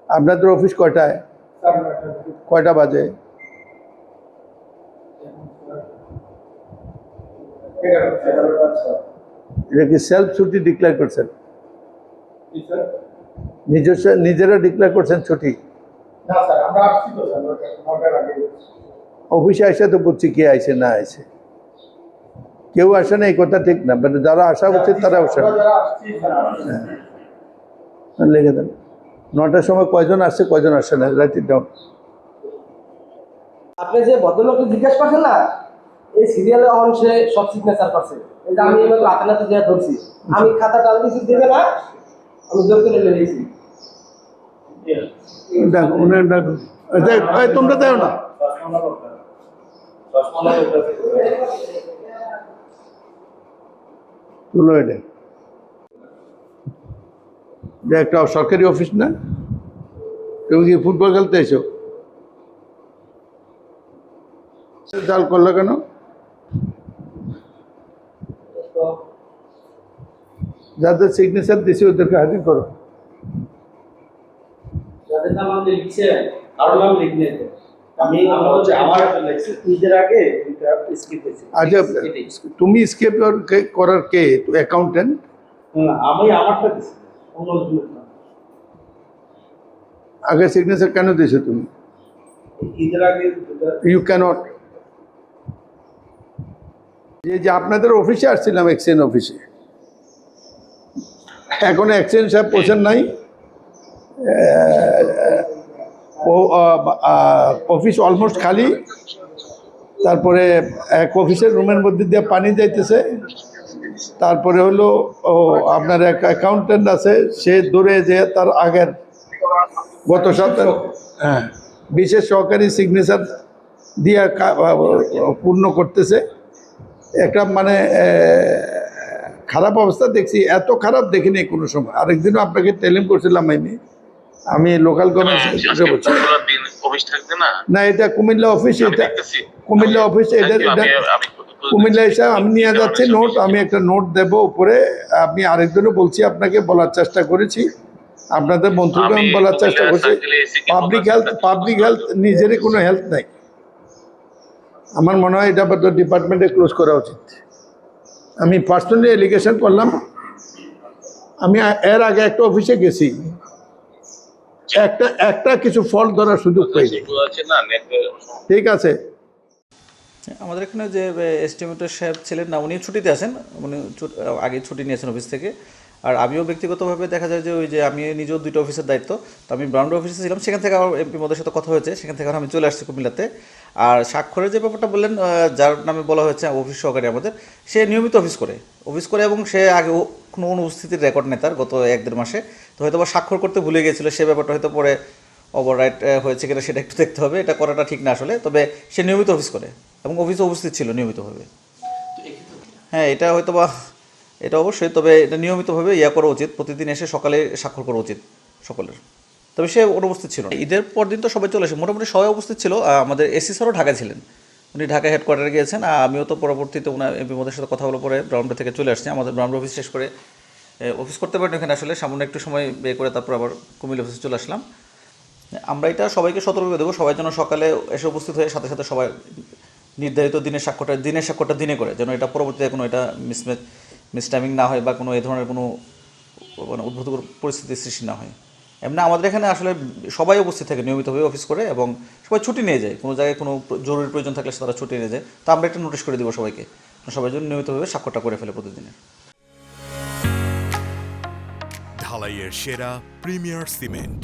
আপনাদের অফিস কয়টায়? কয়টা বাজে? এটা কি সেলফ ছুটি ডিক্লেয়ার করছেন? নিজেরা ডিক্লেয়ার করছেন ছুটি? অফিসে আসে তো বুঝছি কে আইছে না আইছে। কেউ আসে না এই কথা ঠিক না, মানে যারা আসা উচিত তারা আসে না। লিখে দেন 9টার সময় কয়জন আসছে কয়জন আসছে না, রাইট ইট ডাউন। আপনি যে ভদ্রলোককে জিজ্ঞেস করছেন না, এই সিরিয়ালে অংশে সব সিগনেচার করছে। এই যে আমি এবার হাতে নাতে যা ধরছি, আমি খাতা টাল দিছি দেবে না, আমি জোর করে লিখেছি। দেখো উনি দেখো, তোমরা দেও না। তুলো এটা যে একটা সরকারি অফিস না? তুমি কি ফুটবল খেলতে এসো? জাল করলো কেন? যাদের সিগনেচার দিছি ওদেরকে হাজির করো। যাদের নাম আপনি লিখছেন আর নাম লিখনে আমি আমার ঈদের আগে স্কিপ হয়েছে। আচ্ছা, তুমি স্কেপ করার কে? অ্যাকাউন্টেন্ট? না, আমি আমারটা দিছি, অন্য না। আগে সিগনেচার কেন দিয়েছো তুমি? ঈদের আগে ইউ ক্যানট। যে আপনাদের অফিসে আসছিলাম, এক্সচেঞ্জ অফিসে, এখনো এক্সচেঞ্জ সাহেব পৌঁছান নাই। অফিস অলমোস্ট খালি। তারপরে এক অফিসের রুমের মধ্যে দিয়ে পানি যাইতেছে। তারপরে হলো আপনার এক অ্যাকাউন্টেন্ট আছে, সে দূরে যে তার আগের গত সপ্তাহে বিশেষ সহকারী সিগনেচার দিয়ে পূর্ণ করতেছে। একটা মানে খারাপ অবস্থা দেখছি, এত খারাপ দেখিনি কোনো সময়। আরেকদিনও আপনাকে টেলিম করছিলাম আমি লোকাল গভর্নমেন্ট বলছি না, এটা কুমিল্লা অফিস। এটা কুমিল্লা অফিস, এটা কুমিল্লা হিসাবে আমি নিয়ে যাচ্ছি নোট। আমি একটা নোট দেব উপরে। আমি আরেকদিনও বলছি, আপনাকে বলার চেষ্টা করেছি, আপনাদের মন্ত্রীকে আমি বলার চেষ্টা করছি, পাবলিক হেলথ নিজেরই কোনো হেলথ নাই। আমার মনে হয় এটা ডিপার্টমেন্টে ক্লোজ করা উচিত। আমি পার্সোনালি এলিগেশন করলাম। আমি এর আগে একটা অফিসে গেছি, একটা কিছু ফল্ট ধরার সুযোগ পাইনি। ঠিক আছে, আমাদের এখানে যে এস্টিমেটর সাহেব ছিলেন না, উনি ছুটিতে আছেন। উনি আগে ছুটি নিয়েছেন অফিস থেকে। আর আমিও ব্যক্তিগতভাবে দেখা যায় যে ওই যে আমি নিজেও 2টা অফিসের দায়িত্ব, তো আমি ব্রাউন্ড অফিসে ছিলাম, সেখান থেকে আমার এমপি মদের সাথে কথা হয়েছে, সেখান থেকে আমি চলে আসছি কুমিল্লাতে। আর স্বাক্ষরের যে ব্যাপারটা বললেন, যার নামে বলা হয়েছে অফিস সহকারী আমাদের, সে নিয়মিত অফিস করে এবং সে আগে কোনো অনুপস্থিতির রেকর্ড নেই তার গত 1-1.5 মাসে। তো হয়তো বা স্বাক্ষর করতে ভুলে গিয়েছিল, সে ব্যাপারটা হয়তো পরে ওভাররাইট হয়েছে কিনা সেটা একটু দেখতে হবে। এটা করাটা ঠিক না আসলে। তবে সে নিয়মিত অফিস করে এবং অফিসে উপস্থিত ছিল নিয়মিতভাবে। হ্যাঁ, এটা হয়তো বা এটা অবশ্যই, তবে এটা নিয়মিতভাবে করা উচিত, প্রতিদিন এসে সকালে স্বাক্ষর করা উচিত সকলের। তবে সে অনুপস্থিত ছিল। ঈদের পর দিন তো সবাই চলে আসে, মোটামুটি সবাই উপস্থিত ছিল। আমাদের এসি স্যারও ঢাকায় ছিলেন, উনি ঢাকা হেডকোয়ার্টারে গিয়েছেন। আমিও তো পরবর্তীতে ওনার এমপি মদের সাথে কথা বলার পরে ব্রাউন্ড থেকে চলে আসছি। আমাদের ব্রাউন্ড অফিস শেষ করে অফিস করতে পারেন এখানে আসলে সামান্য একটু সময় ব্যয় করে তারপর আবার কুমিল্লা অফিসে চলে আসলাম। আমরা এটা সবাইকে সতর্ক করে দেবো, সবাই যেন সকালে এসে উপস্থিত হয়ে সাথে সাথে সবাই নির্ধারিত দিনের স্বাক্ষরটা দিনে করে, যেন এটা পরবর্তীতে কোনো এটা মিসটাইমিং না হয় বা কোনো এই ধরনের কোনো মানে উদ্ভূতকর পরিস্থিতির সৃষ্টি না হয়। এমনি আমাদের এখানে আসলে সবাই উপস্থিত থাকে নিয়মিতভাবে অফিস করে, এবং সবাই ছুটি নিয়ে যায়, কোনো জায়গায় কোনো জরুরি প্রয়োজন থাকলে তারা ছুটি নিয়ে যায়। তো আমরা একটা নোটিশ করে দেবো সবাইকে, সবাই যেন নিয়মিতভাবে স্বাক্ষরটা করে ফেলে প্রতিদিনের। ঢালাইয়ের সেরা প্রিমিয়ার সিমেন্ট।